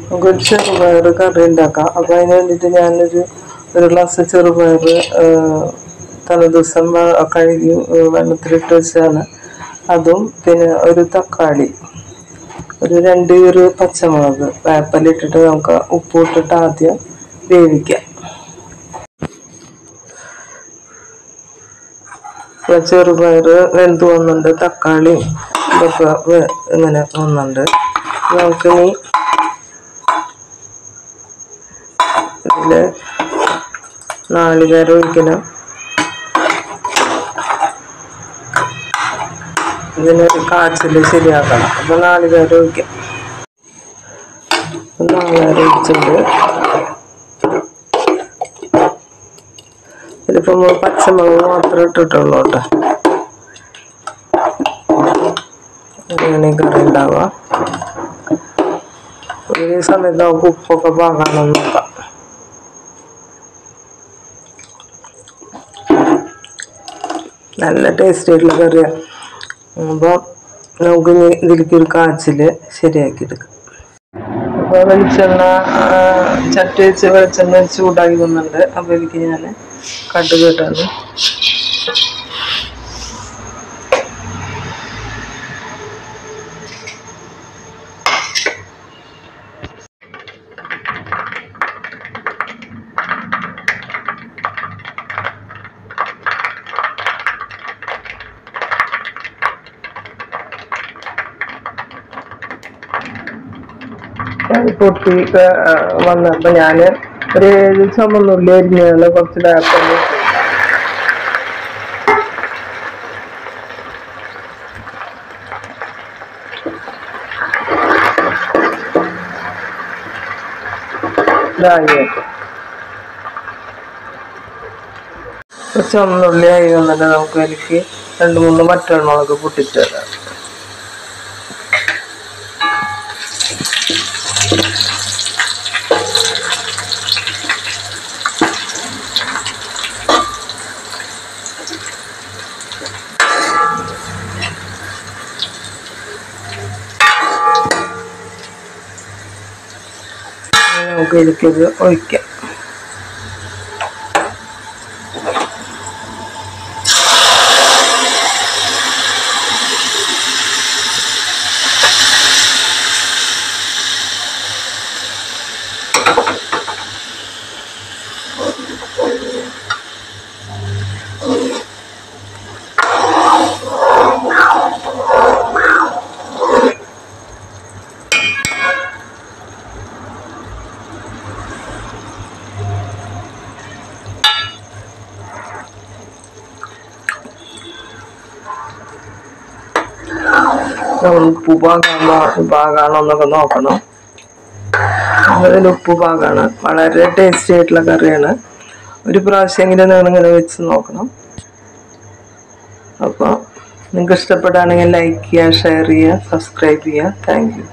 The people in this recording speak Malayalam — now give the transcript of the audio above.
നമുക്ക് ഒരു ചെറുപയർ കറി ഉണ്ടാക്കാം. അപ്പോൾ അതിന് വേണ്ടിയിട്ട് ഞാനൊരു ഗ്ലാസ് ചെറുപയർ തലേദിവസം കഴുകി വെള്ളത്തിലിട്ട് വെച്ചാണ്. അതും പിന്നെ ഒരു തക്കാളി, ഒരു 2 പച്ചമുളക്, വേപ്പിലിട്ടിട്ട് നമുക്ക് ഉപ്പ് ഇട്ടിട്ട് ആദ്യം വേവിക്കാം. ചെറുപയർ വെന്ത് വന്നുണ്ട്, തക്കാളിയും ഇതൊക്കെ ഇങ്ങനെ വന്നുണ്ട്. നമുക്കിനി ഇതിൽ നാളികേരം ഒഴിക്കണം. ഇതിനൊരു കാച്ചിൽ ശരിയാക്കണം. അപ്പോൾ നാളികേരം ഒഴിക്കാം. നാളികേരം ഒഴിച്ചിട്ട് ഇതിലിപ്പോൾ പച്ചമുളക് മാത്രമേ ഇട്ടിട്ടുള്ളൂ കേട്ടോ. അങ്ങനെയാണ് ഈ കറി ഉണ്ടാവുക. ഈ സമയത്ത് നമുക്ക് ഉപ്പൊക്കെ പാകാണെന്ന് നോക്കാം. നല്ല ടേസ്റ്റ് ആയിട്ടുള്ള കറിയാണ്. അപ്പോൾ നമുക്ക് ഇതിലേക്ക് ഒരു കാച്ചിൽ ശരിയാക്കി എടുക്കാം. അപ്പോൾ വെളിച്ചെണ്ണ ചട്ടി വെച്ച് വെളിച്ചെണ്ണ ചൂടാക്കി വന്നിട്ടുണ്ട്. അപ്പോൾ ഇതിലേക്ക് ഞാൻ കടുക് ഇട്ടാണ്. പൊട്ടി വന്നപ്പോൾ ഞാൻ ഒരു 7 ചുമന്നുള്ളി അരിഞ്ഞാണ് കുറച്ച് വേപ്പില ചുമന്നുള്ളി ആയി വന്നിട്ട് നമുക്ക് എനിക്ക് 2-3 വറ്റൽമുളക് പൊട്ടിച്ചു തരാം. നമുക്ക് ഇതിലേക്കത് ഒഴിക്കാം. ഉപ്പ് പാകാണോ എന്നൊക്കെ നോക്കണം. അതിൽ ഉപ്പ് പാകാണ്. വളരെ ടേസ്റ്റി ആയിട്ടുള്ള കറിയാണ്. ഒരു പ്രാവശ്യമെങ്കിലും നിങ്ങളിങ്ങനെ വെച്ച് നോക്കണം. അപ്പോൾ നിങ്ങൾക്ക് ഇഷ്ടപ്പെടുകയാണെങ്കിൽ ലൈക്ക് ചെയ്യുക, ഷെയർ ചെയ്യുക, സബ്സ്ക്രൈബ് ചെയ്യുക. Thank you.